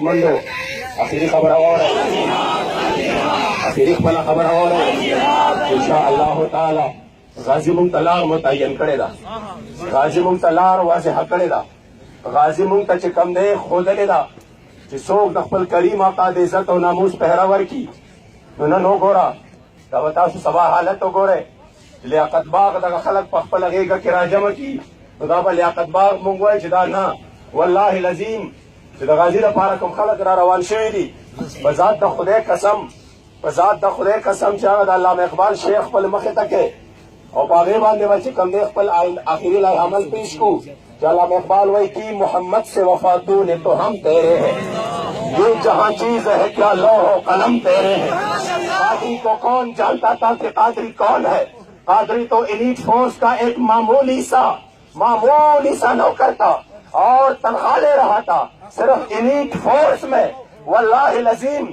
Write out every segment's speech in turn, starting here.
عزتمندو آخری خبر اور ہے، آخری خبر اور ہے، انشاءاللہ تعالی غازی ممتلار متعین کرے دا، غازی ممتلار واضح کرے دا، غازی ممتا چکم دے خود لے دا چی سوک نخبل کریم آقا دے عزت و ناموس پہراور کی نو گورا دا بتاسو سبا حالت تو گورے لیاقت باغ دا خلق پخپل اگے گا کرا جمع کی دا با لیاقت باغ منگوئے چدا نا واللہ العظیم چدا غازی دا پارکم خلق را روان شوی دی بذات دا خدے قسم، بذات دا خدے قسم چاہا دا علامہ اقبال شیخ پل مخی تکے اور پاگے باندے بچے کم دے پل آخری لائے عمل پیش کو کہ علامہ اقبال وہی کی محمد سے وفاتون تو ہم تیرے ہیں، یہ جہاں چیز ہے کیا لوح و قلم تیرے ہیں۔ قادری کو کون جانتا تھا کہ قادری کون ہے؟ قادری تو ایلیٹ فورس کا ایک معمولی سا نوکر تھا اور تنخواہ لے رہا تھا صرف ایلیٹ فورس میں۔ واللہ العظیم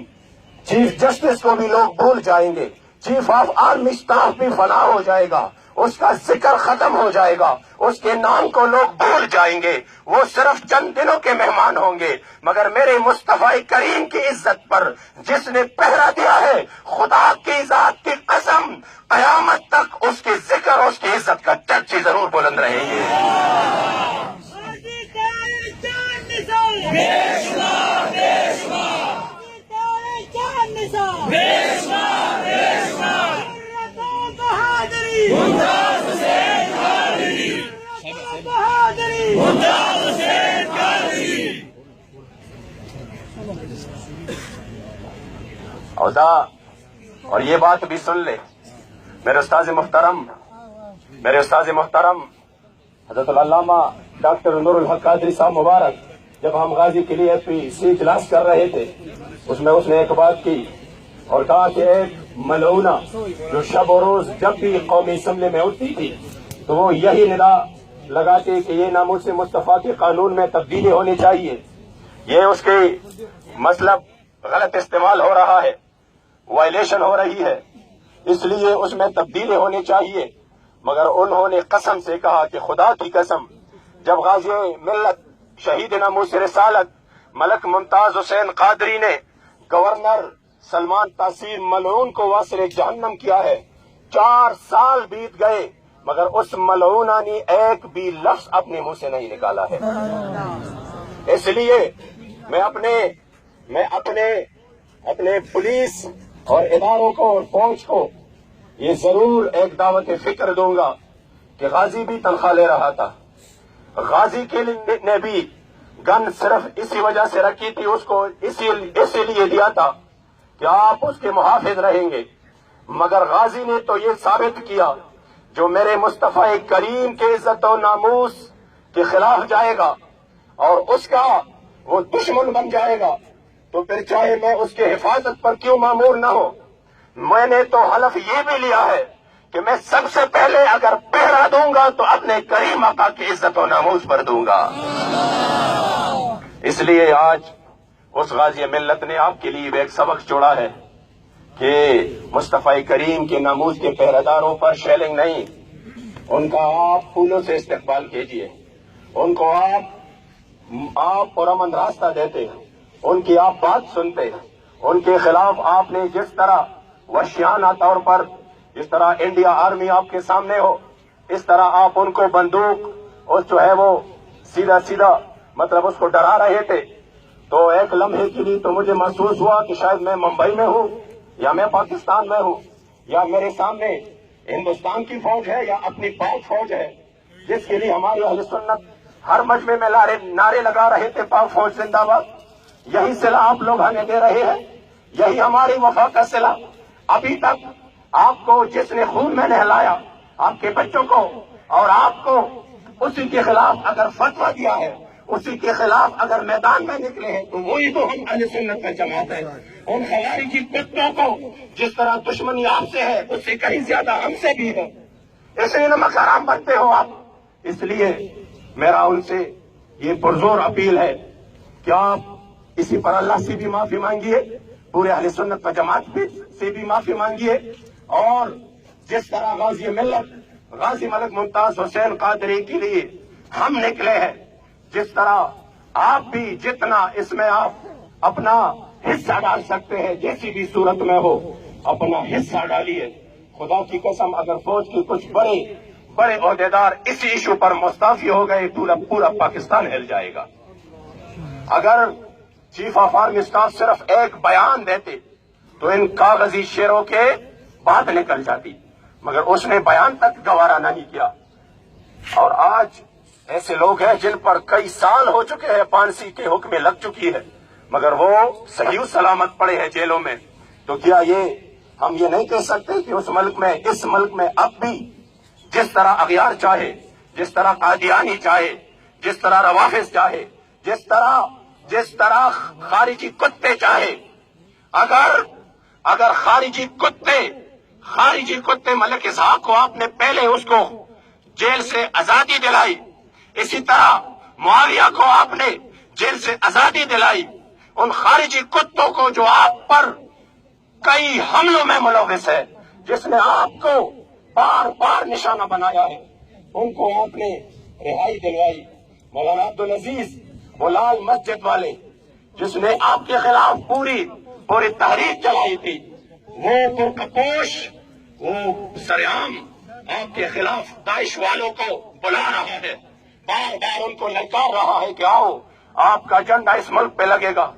چیف جسٹس کو بھی لوگ بھول جائیں گے، چیف آف آرمی اسٹاف بھی فنا ہو جائے گا، اس کا ذکر ختم ہو جائے گا، اس کے نام کو لوگ بھول جائیں گے، وہ صرف چند دنوں کے مہمان ہوں گے، مگر میرے مصطفیٰ کریم کی عزت پر جس نے پہرا دیا ہے، خدا کی ذات کی قسم قیامت تک اس کے ذکر اور اس کی عزت کا چرچے ضرور بلند رہیں گے۔ اور یہ بات بھی سن لے میرے استاذ محترم حضرت العلامہ ڈاکٹر نور الحق قادری صاحب مبارک جب ہم غازی کے لیے PCC اجلاس کر رہے تھے اس میں اس نے ایک بات کی اور کہا کہ ایک ملعونہ جو شب و روز جب بھی قومی اسمبلی میں اٹھتی تھی تو وہ یہی ندا لگاتے کہ یہ ناموس مصطفیٰ کے قانون میں تبدیلی ہونی چاہیے، یہ اس کے مطلب غلط استعمال ہو رہا ہے، وائلیشن ہو رہی ہے، اس لیے اس میں تبدیلی ہونی چاہیے۔ مگر انہوں نے قسم سے کہا کہ خدا کی قسم جب غازی ملت شہید ناموس رسالت ملک ممتاز حسین قادری نے گورنر سلمان تاثیر ملعون کو واصل جہنم کیا ہے، 4 سال بیت گئے مگر اس ملعونہ نے ایک بھی لفظ اپنے منہ سے نہیں نکالا ہے۔ اس لیے میں اپنے پولیس اور اداروں کو اور فوج کو یہ ضرور ایک دعوت فکر دوں گا کہ غازی بھی تنخواہ لے رہا تھا، غازی کے نے بھی گن صرف اسی وجہ سے رکھی تھی، اس کو اسی لیے دیا تھا کہ آپ اس کے محافظ رہیں گے، مگر غازی نے تو یہ ثابت کیا جو میرے مصطفیٰ کریم کے عزت و ناموس کے خلاف جائے گا اور اس کا وہ دشمن بن جائے گا تو پھر چاہے میں اس کے حفاظت پر کیوں مامور نہ ہو۔ میں نے تو حلف یہ بھی لیا ہے کہ میں سب سے پہلے اگر پہرا دوں گا تو اپنے کریم آقا کی عزت و ناموس پر دوں گا۔ اس لیے آج اس غازی ملت نے آپ کے لیے ایک سبق چھوڑا ہے کہ مصطفیٰ کریم کے ناموس کے پہرےداروں پر شیلنگ نہیں، ان کا آپ پھولوں سے استقبال کیجئے، ان کو آپ پرامن راستہ دیتے ہیں، ان کی آپ بات سنتے ہیں، ان کے خلاف آپ نے جس طرح وحشیانہ طور پر جس طرح انڈیا آرمی آپ کے سامنے ہو اس طرح آپ ان کو بندوق اور جو ہے وہ سیدھا مطلب اس کو ڈرا رہے تھے، تو ایک لمحے کے لیے تو مجھے محسوس ہوا کہ شاید میں ممبئی میں ہوں یا میں پاکستان میں ہوں یا میرے سامنے ہندوستان کی فوج ہے یا اپنی پاک فوج ہے جس کے لیے ہماری اہل سنت ہر مجمع میں نعرے لگا رہے تھے، پاک فوج زندہ باد۔ یہی صلہ آپ لوگ ہمیں دے رہے ہیں، یہی ہماری وفا کا صلہ۔ ابھی تک آپ کو جس نے خون میں نہلایا آپ کے بچوں کو اور آپ کو اسی کے خلاف اگر فتویٰ دیا ہے، اسی کے خلاف اگر میدان میں نکلے ہیں تو وہی تو ہم اہل سنت کا جماعت ہے۔ ان خوارجی کتوں کو جس طرح دشمنی آپ سے ہے اس سے کہیں زیادہ ہم سے بھی ہے، اس لیے نمک حرام بنتے ہو آپ۔ اس لیے میرا ان سے یہ پرزور اپیل ہے کہ آپ اسی پر اللہ سے بھی معافی مانگیے، پورے اہل سنت و جماعت سے بھی معافی مانگیے، اور جس طرح غازی ملت غازی ملک ممتاز حسین قادری کے لیے ہم نکلے ہیں، جس طرح آپ بھی جتنا اس میں آپ اپنا حصہ ڈال سکتے ہیں، جیسی بھی صورت میں ہو اپنا حصہ ڈالیے۔ خدا کی قسم اگر فوج کے کچھ بڑے عہدیدار اسی ایشو پر مستعفی ہو گئے تو پورا پاکستان ہل جائے گا۔ اگر چیف آف آرمی اسٹاف صرف ایک بیان دیتے تو ان کاغذی شیروں کے بات نکل جاتی، مگر اس نے بیان تک گوارا نہیں کیا۔ اور آج ایسے لوگ ہیں جن پر کئی سال ہو چکے ہیں، پھانسی کے حکم لگ چکی ہے، مگر وہ صحیح و سلامت پڑے ہیں جیلوں میں۔ تو کیا ہم یہ نہیں کہہ سکتے کہ اس ملک میں اب بھی جس طرح اغیار چاہے، جس طرح قادیانی چاہے، جس طرح روافظ چاہے، جس طرح خارجی کتے چاہے، اگر خارجی کتے ملک اسحاق کو آپ نے پہلے اس کو جیل سے آزادی دلائی، اسی طرح معاویہ کو آپ نے جیل سے آزادی دلائی، ان خارجی کتوں کو جو آپ پر کئی حملوں میں ملوث ہے، جس نے آپ کو بار نشانہ بنایا ہے، ان کو آپ نے رہائی دلوائی۔ مولانا عبدالعزیز وہ لال مسجد والے جس نے آپ کے خلاف پوری تحریک چلائی تھی، وہ پرکپوش وہ سرعام آپ کے خلاف داعش والوں کو بلا رہا ہے، بار ان کو للکار رہا ہے کہ آؤ آپ کا جھنڈا اس ملک پہ لگے گا۔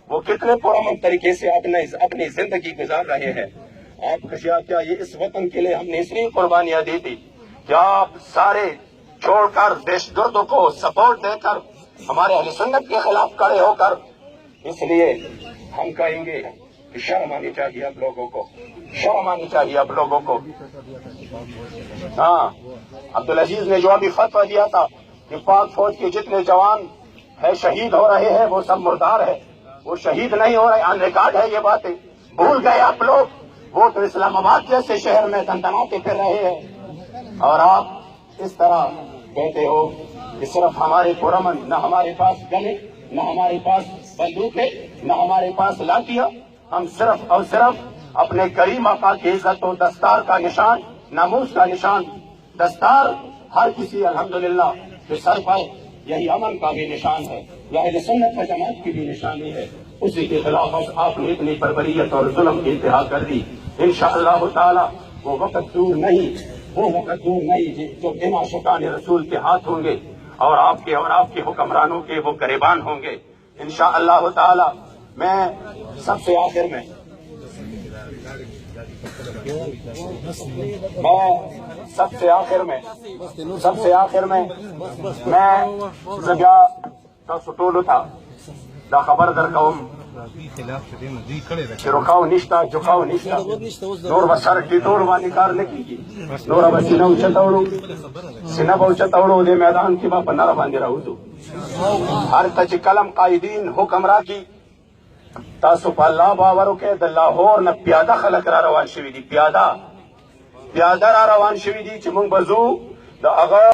وہ کتنے پرامن طریقے سے اپنی زندگی گزار رہے ہیں۔ آپ کیا یہ اس وطن کے لیے ہم نے اس لیے قربانیاں دی تھی؟ کیا آپ سارے چھوڑ کر دہشت گردوں کو سپورٹ دے کر ہمارے اہل سنت کے خلاف کھڑے ہو کر؟ اس لیے ہم کہیں گے کہ شرم آنی چاہیے اب لوگوں کو، شرم آنی چاہیے اب لوگوں کو۔ ہاں، عبدالعزیز نے جو ابھی فتویٰ دیا تھا کہ پاک فوج کے جتنے جوان ہے شہید ہو رہے ہیں وہ سب مردار ہے، وہ شہید نہیں ہو رہے، آن ریکارڈ ہے یہ باتیں، بھول گئے آپ لوگ؟ وہ تو اسلام آباد جیسے شہر میں دندناتے پھر رہے ہیں، اور آپ اس طرح کہتے ہو کہ صرف ہمارے پرامن، نہ ہمارے پاس گنے، نہ ہمارے پاس بندوقیں، نہ ہمارے پاس لاٹیاں، ہم صرف اور صرف اپنے کریم آقا کی عزت و دستار کا نشان، ناموس کا نشان، دستار ہر کسی الحمدللہ کے سر پر، یہی امن کا بھی نشان ہے، یہ اہل سنت و جماعت کی بھی نشانی ہے، اسی کے خلاف آپ نے اتنی بربریت اور ظلم کی انتہا کر دی۔ انشاءاللہ تعالی وہ وقت دور نہیں جو بنا شکان رسول کے ہاتھ ہوں گے اور آپ کے حکمرانوں کے وہ گریبان ہوں گے انشاءاللہ تعالی۔ میں سب سے آخر میں زگا کا سٹولو تھا دا خبر در قوم رکاو نشتا جکاو نشتا نور بسر ٹیٹور وانی کار نکی کی نور بسینہ اوچتاوڑو دے میدان کی باپا نر باندی رہو ہر تچ کلم قائدین حکم را کی تاسو پا اللہ باورو کے دا لاہور نا پیادہ خلق را روان شوی دی، پیادہ را روان شوی دی چی منگ بزو دا اغا